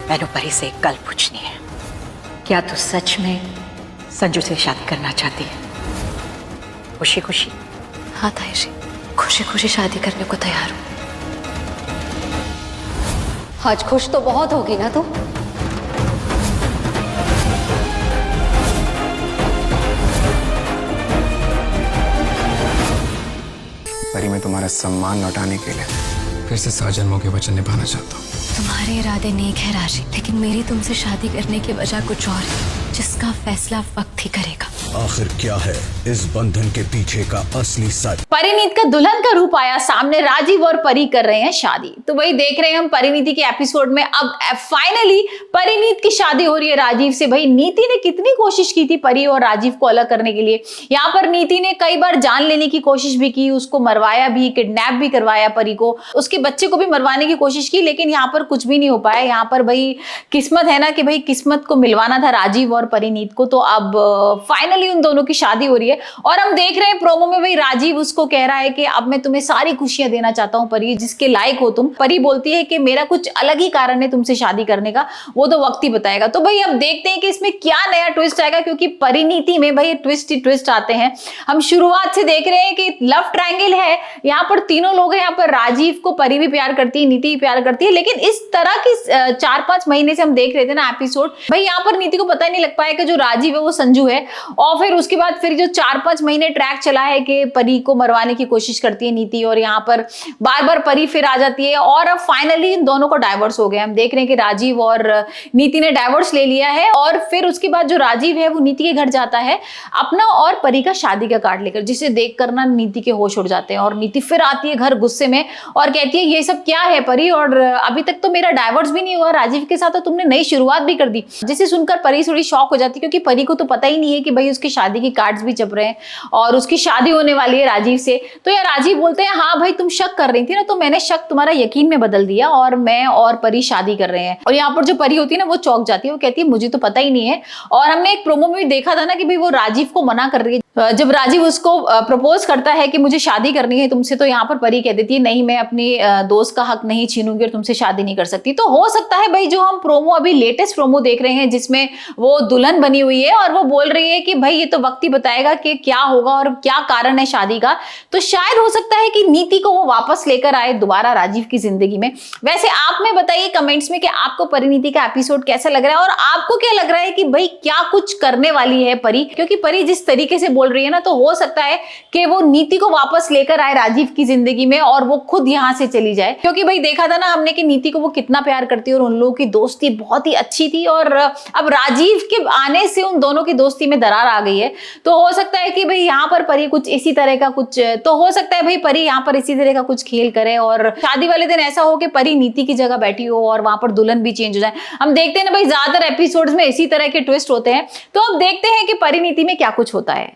मैंने परी से एक गल पूछनी है, क्या तू सच में संजू से शादी करना चाहती है? खुशी खुशी? हाँ ताई जी, खुशी खुशी शादी करने को तैयार हूँ। आज खुश तो बहुत होगी ना तू? परी, मैं तुम्हारा सम्मान लौटाने के लिए फिर से 100 जन्मों के वचन निभाना चाहता हूँ। तुम्हारे इरादे नेक है राशि, लेकिन मेरी तुमसे शादी करने की वजह कुछ और है, जिसका फैसला वक्त ही करेगा। आखिर क्या है इस बंधन के पीछे का असली सच? परिणीत का दुल्हन का रूप आया सामने, राजीव और परी कर रहे हैं शादी। तो वही देख रहे हैं हम परिणीति के एपिसोड में। अब फाइनली परिणीत की शादी हो रही है राजीव से। भाई नीति ने कितनी कोशिश की थी परी और राजीव को अलग करने के लिए। यहाँ पर नीति ने कई बार जान लेने की कोशिश भी की, उसको मरवाया भी, किडनैप भी करवाया परी को, उसके बच्चे को भी मरवाने की कोशिश की, लेकिन यहाँ पर कुछ भी नहीं हो पाया। यहाँ पर भाई किस्मत है ना कि भाई किस्मत को मिलवाना था राजीव और परिणीत को। तो अब फाइनली उन दोनों की शादी हो रही है और हम देख रहे हैं प्रोमो में भाई राजीव उसको कह रहा है कि अब मैं तुम्हें सारी खुशियां देना चाहता हूं परी, जिसके लायक हो तुम। परी बोलती है कि मेरा कुछ अलग ही कारण है तुमसे शादी करने का, वो तो वक्त ही बताएगा। तो भाई अब देखते हैं कि इसमें क्या नया ट्विस्ट आएगा, क्योंकि परिणीति में भाई ट्विस्ट ही ट्विस्ट आते हैं। हम शुरुआत से देख रहे हैं कि लव ट्रायंगल है, यहाँ पर तीनों लोग हैं। यहाँ पर राजीव को परी भी प्यार करती है, नीति भी प्यार करती है, लेकिन इस तरह की 4-5 महीने से हम देख रहे थे ना एपिसोड, भाई यहाँ पर नीति को पता ही नहीं लग पाया कि जो राजीव है वो संजू है। और फिर उसके बाद फिर जो 4-5 महीने ट्रैक चला है कि परी को मरवाने की कोशिश करती है नीति, और यहाँ पर बार बार परी फिर आ जाती है, और अब फाइनली इन दोनों को डाइवोर्स हो गया। हम देख रहे हैं कि राजीव और नीति ने डाइवोर्स ले लिया है, और फिर उसके बाद जो राजीव है वो नीति के घर जाता है अपना और परी का शादी का कार्ड लेकर, जिसे देख कर ना नीति के होश उड़ जाते हैं। और नीति फिर आती है घर गुस्से में और कहती है ये सब क्या है परी, और अभी तक तो मेरा डाइवोर्स भी नहीं हुआ राजीव के साथ, तो तुमने नई शुरुआत भी कर दी। जिसे सुनकर परी थोड़ी शॉक हो जाती है, क्योंकि परी को तो पता ही नहीं है कि भाई उसकी शादी की कार्ड्स भी छप रहे हैं और उसकी शादी होने वाली है राजीव से। तो यार राजीव बोलते हैं हाँ भाई तुम शक कर रही थी ना, तो मैंने शक तुम्हारा यकीन में बदल दिया और मैं और परी शादी कर रहे हैं। और यहाँ पर जो परी होती है ना वो चौंक जाती है, वो कहती है मुझे तो पता ही नहीं है। और हमने एक प्रोमो में भी देखा था ना कि भाई वो राजीव को मना कर रही है। जब राजीव उसको प्रपोज करता है कि मुझे शादी करनी है तुमसे, तो यहाँ पर परी कह देती है नहीं मैं अपनी दोस्त का हक नहीं छीनूंगी और तुमसे शादी नहीं कर सकती। तो हो सकता है भाई जो हम प्रोमो अभी लेटेस्ट प्रोमो देख रहे हैं जिसमें वो दुल्हन बनी हुई है और वो बोल रही है कि भाई ये तो वक्त ही बताएगा कि क्या होगा और क्या कारण है शादी का, तो शायद हो सकता है कि नीति को वो वापस लेकर आए दोबारा राजीव की जिंदगी में। वैसे आप में बताइए कमेंट्स में कि आपको परिणीति का एपिसोड कैसा लग रहा है, और आपको क्या लग रहा है कि भाई क्या कुछ करने वाली है परी, क्योंकि परी जिस तरीके से बोल रही है ना, तो हो सकता है कि वो नीति को वापस लेकर आए राजीव की जिंदगी में और वो खुद यहाँ से चली जाए। क्योंकि भाई देखा था ना हमने कि नीति को वो कितना प्यार करती है और उन लोगों की दोस्ती बहुत ही अच्छी थी, और अब राजीव के आने से उन दोनों की दोस्ती में दरार आ गई है। तो हो सकता है कि भाई यहाँ पर परी कुछ इसी तरह का कुछ, तो हो सकता है भाई परी यहाँ पर इसी तरह का कुछ खेल करे और शादी वाले दिन ऐसा हो कि परी नीति की जगह बैठी हो और वहां पर दुल्हन भी चेंज हो जाए। हम देखते हैं ना भाई ज्यादातर एपिसोड्स में इसी तरह के ट्विस्ट होते हैं। तो अब देखते हैं कि परिणीति में क्या कुछ होता है।